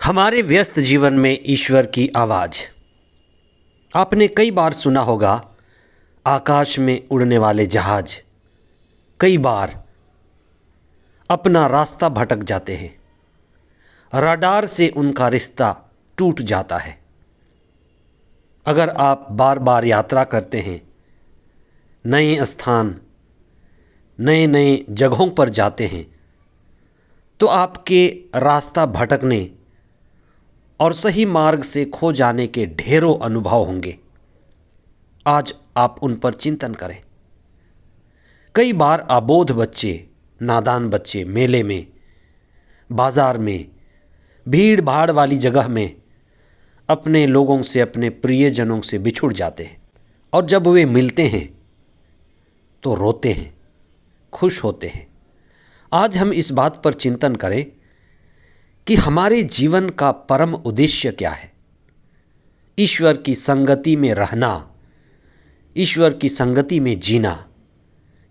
हमारे व्यस्त जीवन में ईश्वर की आवाज़। आपने कई बार सुना होगा, आकाश में उड़ने वाले जहाज कई बार अपना रास्ता भटक जाते हैं, रडार से उनका रिश्ता टूट जाता है। अगर आप बार बार यात्रा करते हैं, नए स्थान नए नए जगहों पर जाते हैं, तो आपके रास्ता भटकने और सही मार्ग से खो जाने के ढेरों अनुभव होंगे। आज आप उन पर चिंतन करें। कई बार अबोध बच्चे, नादान बच्चे मेले में, बाजार में, भीड़ भाड़ वाली जगह में अपने लोगों से, अपने प्रियजनों से बिछुड़ जाते हैं, और जब वे मिलते हैं तो रोते हैं, खुश होते हैं। आज हम इस बात पर चिंतन करें कि हमारे जीवन का परम उद्देश्य क्या है। ईश्वर की संगति में रहना, ईश्वर की संगति में जीना,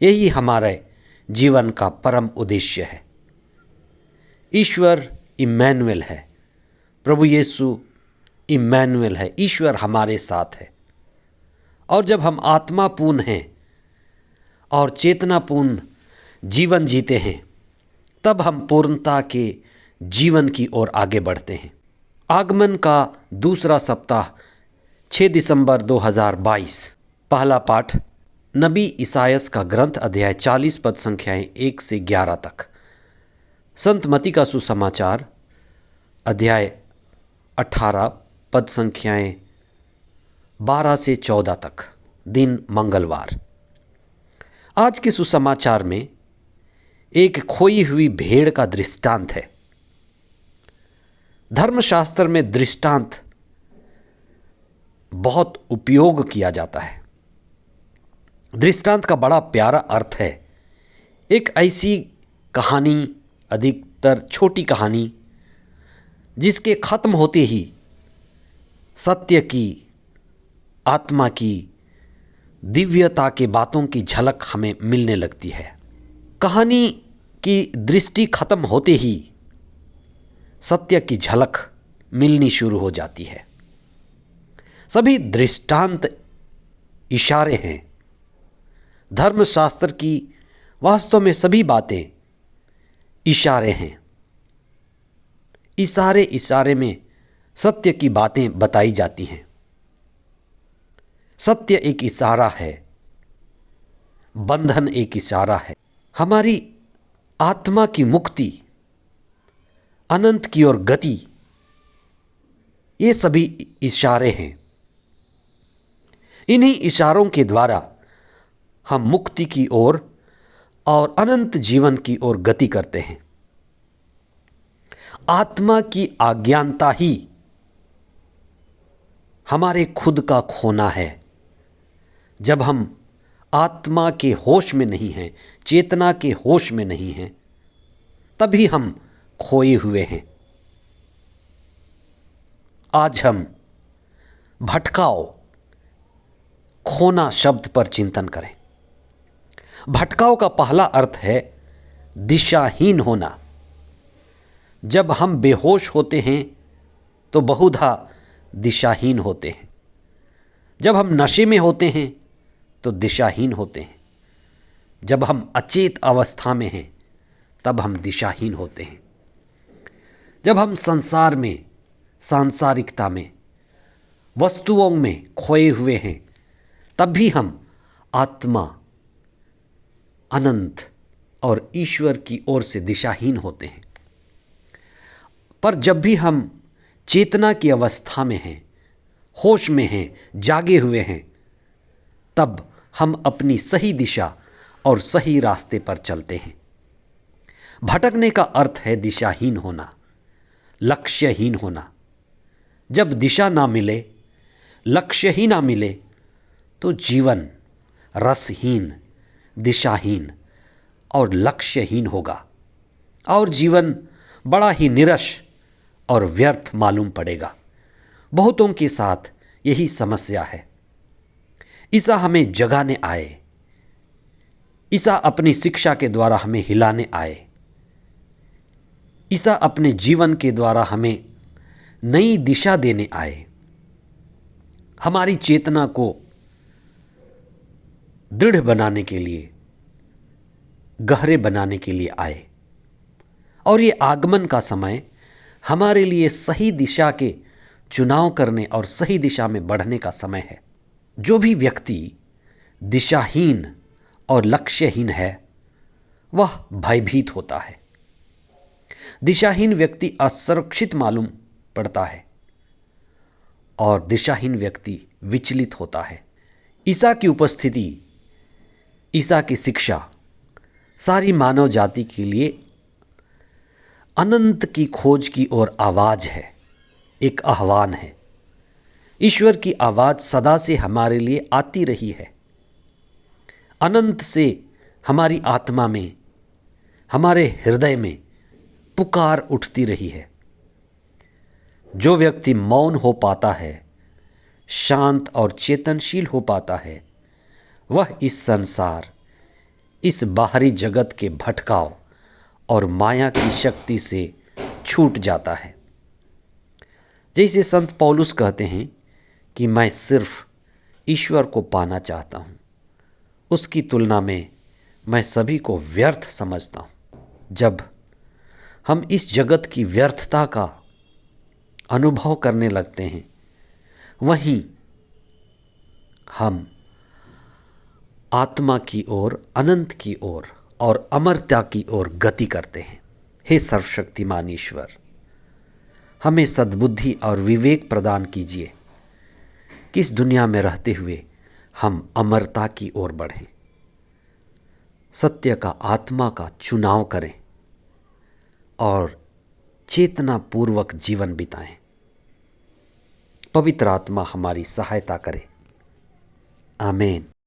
यही हमारे जीवन का परम उद्देश्य है। ईश्वर इम्मानुएल है, प्रभु यीशु इम्मानुएल है, ईश्वर हमारे साथ है। और जब हम आत्मापूर्ण हैं और चेतनापूर्ण जीवन जीते हैं, तब हम पूर्णता के जीवन की ओर आगे बढ़ते हैं। आगमन का दूसरा सप्ताह 6 दिसंबर 2022। पहला पाठ नबी इसायास का ग्रंथ, अध्याय 40 पद संख्याएं 1 से 11 तक। संत मत्ती का सुसमाचार, अध्याय 18 पद संख्याएं 12 से 14 तक। दिन मंगलवार। आज के सुसमाचार में एक खोई हुई भेड़ का दृष्टांत है। धर्मशास्त्र में दृष्टांत बहुत उपयोग किया जाता है। दृष्टांत का बड़ा प्यारा अर्थ है। एक ऐसी कहानी, अधिकतर छोटी कहानी, जिसके खत्म होते ही सत्य की, आत्मा की, दिव्यता के बातों की झलक हमें मिलने लगती है। कहानी की दृष्टि खत्म होते ही सत्य की झलक मिलनी शुरू हो जाती है। सभी दृष्टांत इशारे हैं। धर्मशास्त्र की वास्तव में सभी बातें इशारे हैं। इशारे इशारे में सत्य की बातें बताई जाती हैं। सत्य एक इशारा है, बंधन एक इशारा है। हमारी आत्मा की मुक्ति, अनंत की ओर गति, ये सभी इशारे हैं। इन्हीं इशारों के द्वारा हम मुक्ति की ओर और अनंत जीवन की ओर गति करते हैं। आत्मा की अज्ञानता ही हमारे खुद का खोना है। जब हम आत्मा के होश में नहीं हैं, चेतना के होश में नहीं हैं, तभी हम खोए हुए हैं। आज हम भटकाओ, खोना शब्द पर चिंतन करें। भटकाओ का पहला अर्थ है दिशाहीन होना। जब हम बेहोश होते हैं तो बहुधा दिशाहीन होते हैं। जब हम नशे में होते हैं तो दिशाहीन होते हैं। जब हम अचेत अवस्था में हैं तब हम दिशाहीन होते हैं। जब हम संसार में, सांसारिकता में, वस्तुओं में खोए हुए हैं, तब भी हम आत्मा, अनंत और ईश्वर की ओर से दिशाहीन होते हैं। पर जब भी हम चेतना की अवस्था में हैं, होश में हैं, जागे हुए हैं, तब हम अपनी सही दिशा और सही रास्ते पर चलते हैं। भटकने का अर्थ है दिशाहीन होना, लक्ष्यहीन होना। जब दिशा ना मिले, लक्ष्य ही ना मिले, तो जीवन रसहीन, दिशाहीन और लक्ष्यहीन होगा, और जीवन बड़ा ही निरस और व्यर्थ मालूम पड़ेगा। बहुतों के साथ यही समस्या है। ईसा हमें जगाने आए, ईसा अपनी शिक्षा के द्वारा हमें हिलाने आए, ईसा अपने जीवन के द्वारा हमें नई दिशा देने आए, हमारी चेतना को दृढ़ बनाने के लिए, गहरे बनाने के लिए आए। और ये आगमन का समय हमारे लिए सही दिशा के चुनाव करने और सही दिशा में बढ़ने का समय है। जो भी व्यक्ति दिशाहीन और लक्ष्यहीन है वह भयभीत होता है। दिशाहीन व्यक्ति असुरक्षित मालूम पड़ता है और दिशाहीन व्यक्ति विचलित होता है। ईसा की उपस्थिति, ईसा की शिक्षा सारी मानव जाति के लिए अनंत की खोज की ओर आवाज़ है, एक आह्वान है। ईश्वर की आवाज़ सदा से हमारे लिए आती रही है। अनंत से हमारी आत्मा में, हमारे हृदय में पुकार उठती रही है। जो व्यक्ति मौन हो पाता है, शांत और चेतनशील हो पाता है, वह इस संसार, इस बाहरी जगत के भटकाव और माया की शक्ति से छूट जाता है। जैसे संत पौलुस कहते हैं कि मैं सिर्फ ईश्वर को पाना चाहता हूँ, उसकी तुलना में मैं सभी को व्यर्थ समझता हूँ। जब हम इस जगत की व्यर्थता का अनुभव करने लगते हैं, वहीं हम आत्मा की ओर, अनंत की ओर और अमरता की ओर गति करते हैं। हे सर्वशक्तिमान ईश्वर, हमें सद्बुद्धि और विवेक प्रदान कीजिए कि इस दुनिया में रहते हुए हम अमरता की ओर बढ़ें, सत्य का, आत्मा का चुनाव करें और चेतना पूर्वक जीवन बिताएं। पवित्र आत्मा हमारी सहायता करे। आमीन।